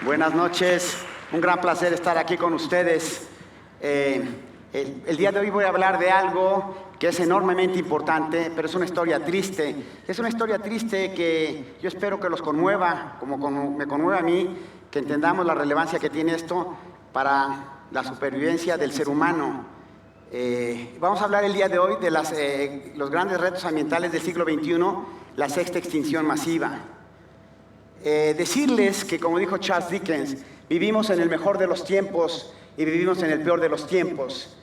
Buenas noches, un gran placer estar aquí con ustedes. El día de hoy voy a hablar de algo que es enormemente importante, pero es una historia triste. Es una historia triste que yo espero que los conmueva, como me conmueve a mí, que entendamos la relevancia que tiene esto para la supervivencia del ser humano. Vamos a hablar el día de hoy de los grandes retos ambientales del siglo XXI, la sexta extinción masiva. Decirles que, como dijo Charles Dickens, vivimos en el mejor de los tiempos y vivimos en el peor de los tiempos.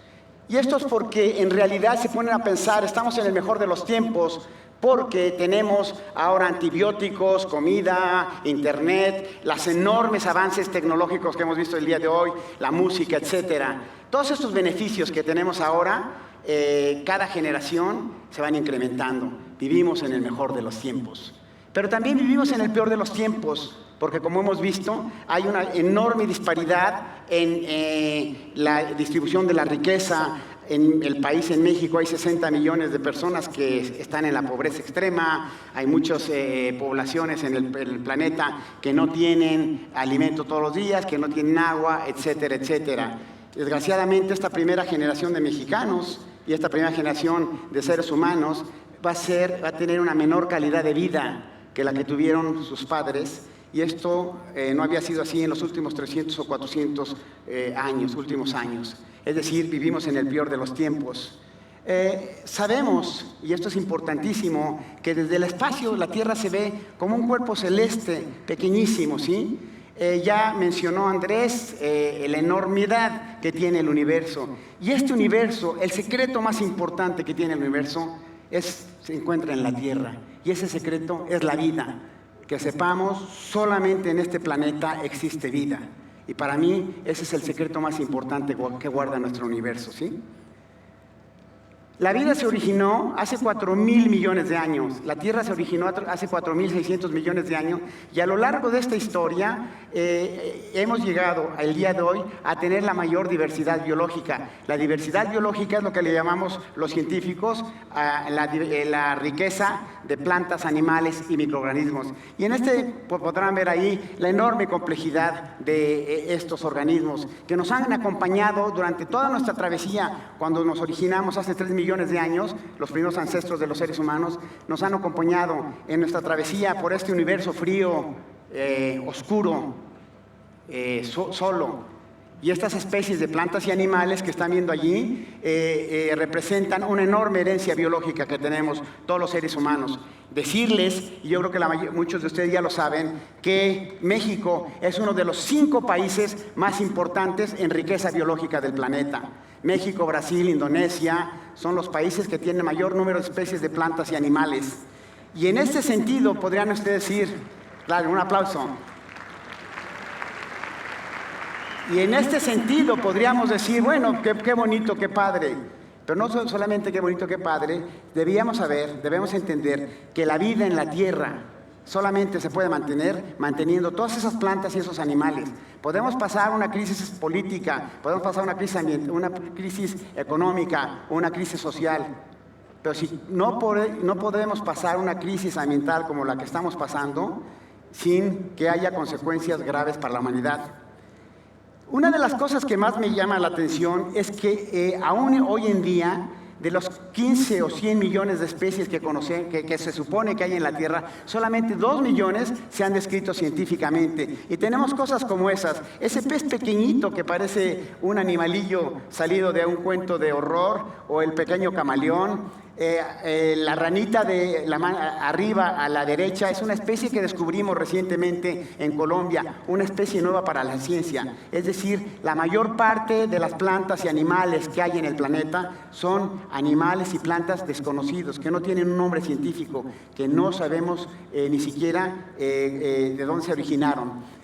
Y esto es porque en realidad se ponen a pensar, estamos en el mejor de los tiempos porque tenemos ahora antibióticos, comida, internet, los enormes avances tecnológicos que hemos visto el día de hoy, la música, etcétera. Todos estos beneficios que tenemos ahora, cada generación se van incrementando. Vivimos en el mejor de los tiempos. Pero también vivimos en el peor de los tiempos, porque como hemos visto, hay una enorme disparidad en la distribución de la riqueza. En el país, en México, hay 60 millones de personas que están en la pobreza extrema, hay muchas poblaciones en el planeta que no tienen alimento todos los días, que no tienen agua, etcétera, etcétera. Desgraciadamente, esta primera generación de mexicanos y esta primera generación de seres humanos va a tener una menor calidad de vida que la que tuvieron sus padres, y esto no había sido así en los últimos 300 o 400 últimos años. Es decir, vivimos en el peor de los tiempos. Sabemos, y esto es importantísimo, que desde el espacio la Tierra se ve como un cuerpo celeste pequeñísimo, ¿sí? Ya mencionó Andrés la enormidad que tiene el universo. Y este universo, el secreto más importante que tiene el universo, se encuentra en la Tierra, y ese secreto es la vida. Que sepamos, solamente en este planeta existe vida, y para mí ese es el secreto más importante que guarda nuestro universo, ¿sí? La vida se originó hace 4.000 millones de años, la Tierra se originó hace 4.600 millones de años, y a lo largo de esta historia hemos llegado al día de hoy a tener la mayor diversidad biológica. La diversidad biológica es lo que le llamamos los científicos la riqueza de plantas, animales y microorganismos. Y en podrán ver ahí la enorme complejidad de estos organismos que nos han acompañado durante toda nuestra travesía. Cuando nos originamos hace 3 millones de años, los primeros ancestros de los seres humanos nos han acompañado en nuestra travesía por este universo frío, oscuro, solo. Y estas especies de plantas y animales que están viendo allí representan una enorme herencia biológica que tenemos todos los seres humanos. Decirles, y yo creo que muchos de ustedes ya lo saben, que México es uno de los 5 países más importantes en riqueza biológica del planeta. México, Brasil, Indonesia son los países que tienen mayor número de especies de plantas y animales. Y en este sentido podrían ustedes decir, claro, un aplauso. Y en este sentido podríamos decir, bueno, qué bonito, qué padre. Pero no solamente qué bonito, qué padre, debemos entender que la vida en la Tierra solamente se puede mantener manteniendo todas esas plantas y esos animales. Podemos pasar una crisis política, podemos pasar una crisis económica, una crisis social, pero si no podemos pasar una crisis ambiental como la que estamos pasando sin que haya consecuencias graves para la humanidad. Una de las cosas que más me llama la atención es que aún hoy en día, de los 15 o 100 millones de especies que se supone que hay en la Tierra, solamente 2 millones se han descrito científicamente. Y tenemos cosas como esas. Ese pez pequeñito que parece un animalillo salido de un cuento de horror, o el pequeño camaleón. La ranita de la mano arriba a la derecha es una especie que descubrimos recientemente en Colombia, una especie nueva para la ciencia. Es decir, la mayor parte de las plantas y animales que hay en el planeta son animales y plantas desconocidos, que no tienen un nombre científico, que no sabemos ni siquiera de dónde se originaron.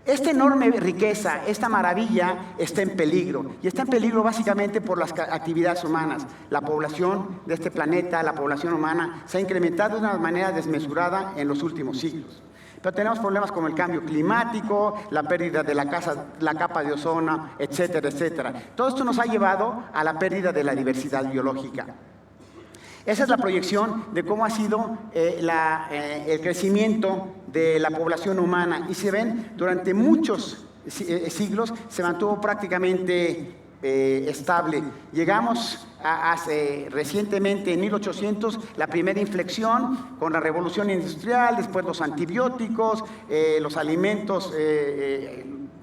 Esta enorme riqueza, esta maravilla está en peligro, y está en peligro básicamente por las actividades humanas. La población de este planeta, la población humana, se ha incrementado de una manera desmesurada en los últimos siglos. Pero tenemos problemas como el cambio climático, la pérdida de la capa de ozono, etcétera, etcétera. Todo esto nos ha llevado a la pérdida de la diversidad biológica. Esa es la proyección de cómo ha sido el crecimiento de la población humana. Y se ven, durante muchos siglos se mantuvo prácticamente estable. Llegamos recientemente, en 1800, la primera inflexión con la revolución industrial, después los antibióticos, los alimentos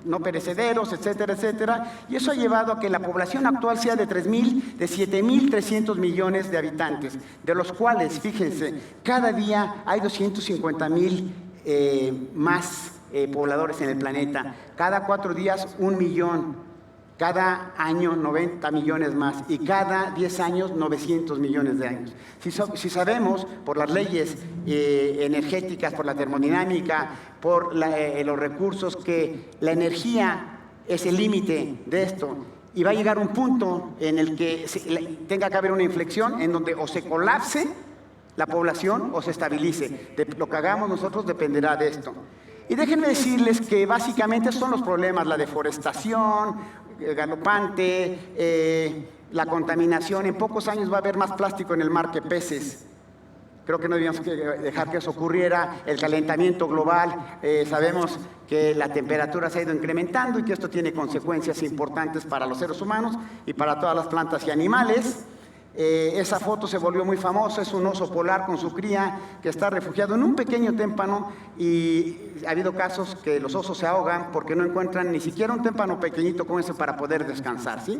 no perecederos, etcétera, etcétera. Y eso ha llevado a que la población actual sea de 7.300 millones de habitantes, de los cuales, fíjense, cada día hay 250,000 más pobladores en el planeta. Cada 4 días 1 millón. Cada año 90 millones más y cada 10 años 900 millones de años. Si sabemos por las leyes energéticas, por la termodinámica, por los recursos, que la energía es el límite de esto y va a llegar un punto en el que tenga que haber una inflexión en donde o se colapse la población o se estabilice. Lo que hagamos nosotros dependerá de esto. Y déjenme decirles que básicamente son los problemas: la deforestación galopante, la contaminación. En pocos años va a haber más plástico en el mar que peces. Creo que no debíamos dejar que eso ocurriera. El calentamiento global, sabemos que la temperatura se ha ido incrementando y que esto tiene consecuencias importantes para los seres humanos y para todas las plantas y animales. Esa foto se volvió muy famosa, es un oso polar con su cría que está refugiado en un pequeño témpano, y ha habido casos que los osos se ahogan porque no encuentran ni siquiera un témpano pequeñito como ese para poder descansar, ¿sí?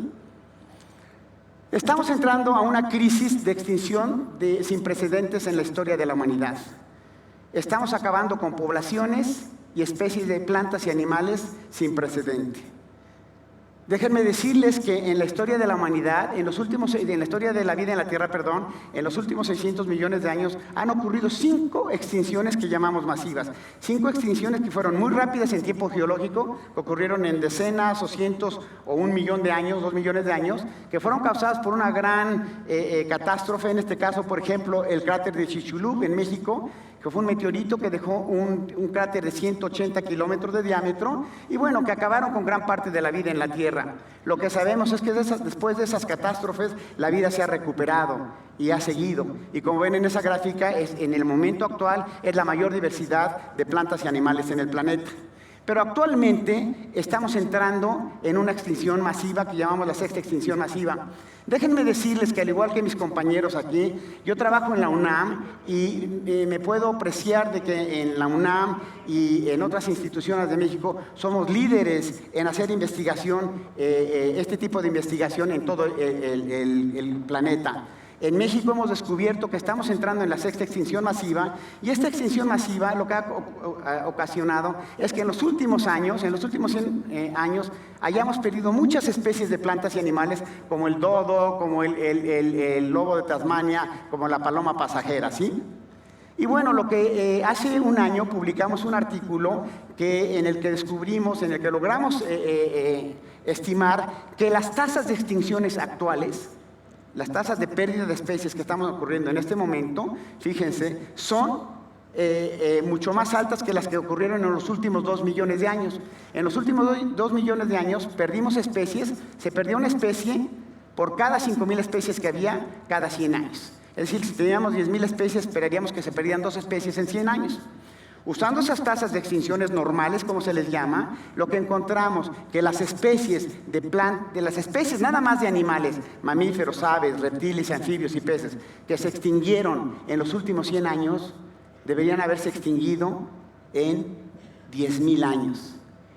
Estamos entrando a una crisis de extinción sin precedentes en la historia de la humanidad. Estamos acabando con poblaciones y especies de plantas y animales sin precedente. Déjenme decirles que en la historia de la humanidad, en la historia de la vida en la Tierra, en los últimos 600 millones de años han ocurrido 5 extinciones que llamamos masivas. 5 extinciones que fueron muy rápidas en tiempo geológico, que ocurrieron en decenas o cientos o 1 millón de años, 2 millones de años, que fueron causadas por una gran catástrofe. En este caso, por ejemplo, el cráter de Chicxulub en México, que fue un meteorito que dejó un cráter de 180 kilómetros de diámetro y bueno, que acabaron con gran parte de la vida en la Tierra. Lo que sabemos es que después de esas catástrofes la vida se ha recuperado y ha seguido. Y como ven en esa gráfica, en el momento actual es la mayor diversidad de plantas y animales en el planeta. Pero actualmente estamos entrando en una extinción masiva que llamamos la 6ª extinción masiva. Déjenme decirles que, al igual que mis compañeros aquí, yo trabajo en la UNAM y me puedo apreciar de que en la UNAM y en otras instituciones de México somos líderes en hacer investigación, este tipo de investigación en todo el planeta. En México hemos descubierto que estamos entrando en la 6ª extinción masiva, y esta extinción masiva lo que ha ocasionado es que en los últimos 100 años, hayamos perdido muchas especies de plantas y animales, como el dodo, como el lobo de Tasmania, como la paloma pasajera, ¿sí? Y bueno, hace un año publicamos un artículo en el que logramos estimar que las tasas de extinciones actuales, las tasas de pérdida de especies que estamos ocurriendo en este momento, fíjense, son mucho más altas que las que ocurrieron en los últimos 2 millones de años. En los últimos 2 millones de años perdimos especies, se perdió una especie por cada 5,000 especies que había cada 100 años. Es decir, si teníamos 10,000 especies, esperaríamos que se perdieran 2 especies en 100 años. Usando esas tasas de extinciones normales, como se les llama, lo que encontramos que las especies las especies nada más de animales, mamíferos, aves, reptiles, anfibios y peces, que se extinguieron en los últimos 100 años, deberían haberse extinguido en 10,000 años.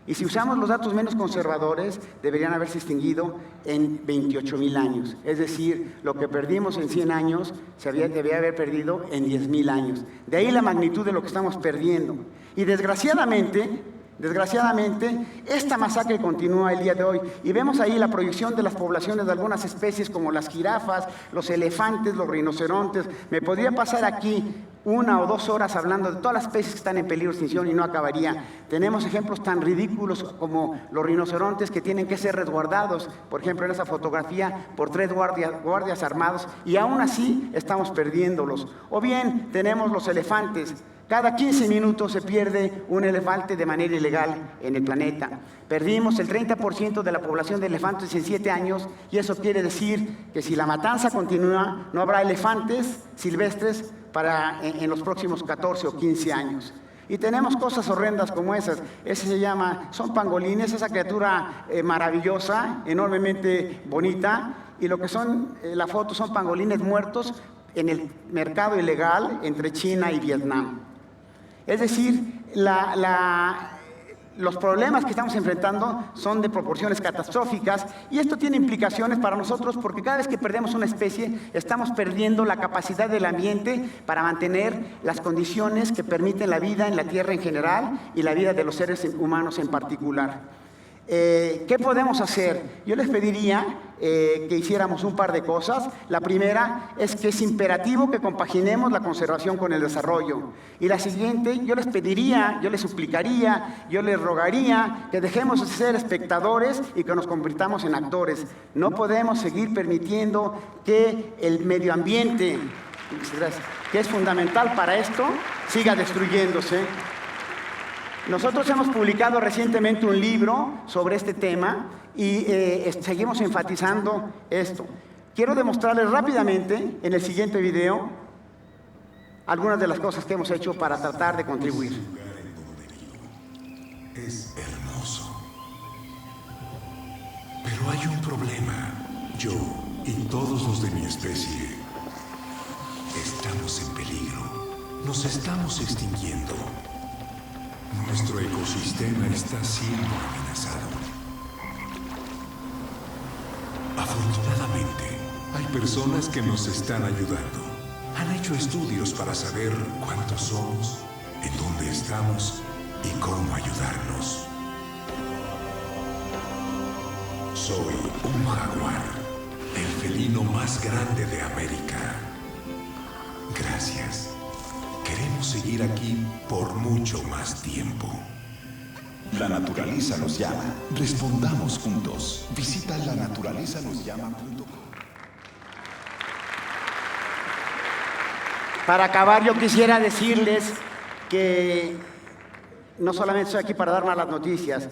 Y si usamos los datos menos conservadores, deberían haberse extinguido en 28,000 años. Es decir, lo que perdimos en 100 años se debía haber perdido en 10,000 años. De ahí la magnitud de lo que estamos perdiendo. Y desgraciadamente, esta masacre continúa el día de hoy. Y vemos ahí la proyección de las poblaciones de algunas especies como las jirafas, los elefantes, los rinocerontes. Me podría pasar aquí 1 o 2 horas hablando de todas las especies que están en peligro de extinción y no acabaría. Tenemos ejemplos tan ridículos como los rinocerontes que tienen que ser resguardados, por ejemplo en esa fotografía, por 3 guardias armados, y aún así estamos perdiéndolos. O bien tenemos los elefantes. Cada 15 minutos se pierde un elefante de manera ilegal en el planeta. Perdimos el 30% de la población de elefantes en 7 años, y eso quiere decir que si la matanza continúa, no habrá elefantes silvestres en los próximos 14 o 15 años. Y tenemos cosas horrendas como esas. Son pangolines, esa criatura maravillosa, enormemente bonita, y lo que son, la foto son pangolines muertos en el mercado ilegal entre China y Vietnam. Es decir, los problemas que estamos enfrentando son de proporciones catastróficas, y esto tiene implicaciones para nosotros porque cada vez que perdemos una especie estamos perdiendo la capacidad del ambiente para mantener las condiciones que permiten la vida en la Tierra en general y la vida de los seres humanos en particular. ¿Qué podemos hacer? Yo les pediría que hiciéramos un par de cosas. La primera es que es imperativo que compaginemos la conservación con el desarrollo. Y la siguiente, yo les pediría, yo les suplicaría, yo les rogaría que dejemos de ser espectadores y que nos convirtamos en actores. No podemos seguir permitiendo que el medio ambiente, que es fundamental para esto, siga destruyéndose. Nosotros hemos publicado recientemente un libro sobre este tema y seguimos enfatizando esto. Quiero demostrarles rápidamente en el siguiente video algunas de las cosas que hemos hecho para tratar de contribuir. Es hermoso. Pero hay un problema. Yo y todos los de mi especie estamos en peligro. Nos estamos extinguiendo. Nuestro ecosistema está siendo amenazado. Afortunadamente, hay personas que nos están ayudando. Han hecho estudios para saber cuántos somos, en dónde estamos y cómo ayudarnos. Soy un jaguar, el felino más grande de América. Gracias. Queremos seguir aquí por mucho más tiempo. La naturaleza nos llama. Respondamos juntos. Visita lanaturalezanosllama.com. Para acabar, yo quisiera decirles que no solamente estoy aquí para dar malas noticias.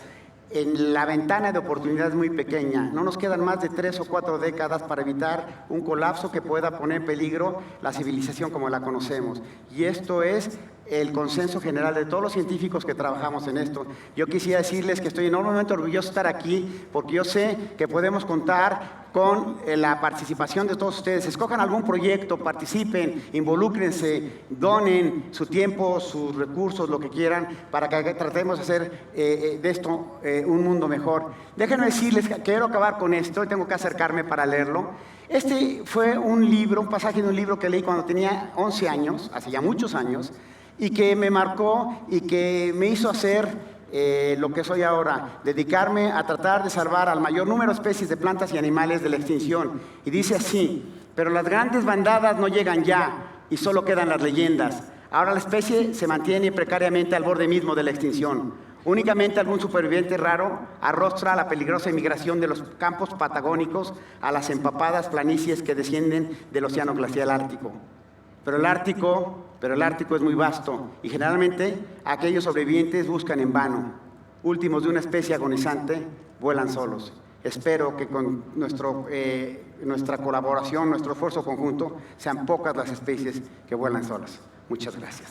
En la ventana de oportunidad es muy pequeña. No nos quedan más de 3 o 4 décadas para evitar un colapso que pueda poner en peligro la civilización como la conocemos. Y esto es el consenso general de todos los científicos que trabajamos en esto. Yo quisiera decirles que estoy enormemente orgulloso de estar aquí porque yo sé que podemos contar con la participación de todos ustedes. Escojan algún proyecto, participen, involúcrense, donen su tiempo, sus recursos, lo que quieran, para que tratemos de hacer de esto un mundo mejor. Déjenme decirles que quiero acabar con esto y tengo que acercarme para leerlo. Este fue un libro, un pasaje de un libro que leí cuando tenía 11 años, hace ya muchos años, y que me marcó y que me hizo hacer lo que soy ahora, dedicarme a tratar de salvar al mayor número de especies de plantas y animales de la extinción. Y dice así: pero las grandes bandadas no llegan ya y solo quedan las leyendas. Ahora la especie se mantiene precariamente al borde mismo de la extinción. Únicamente algún superviviente raro arrostra la peligrosa inmigración de los campos patagónicos a las empapadas planicies que descienden del océano glacial ártico. Pero el Ártico es muy vasto y generalmente aquellos sobrevivientes buscan en vano. Últimos de una especie agonizante vuelan solos. Espero que con nuestra colaboración, nuestro esfuerzo conjunto, sean pocas las especies que vuelan solas. Muchas gracias.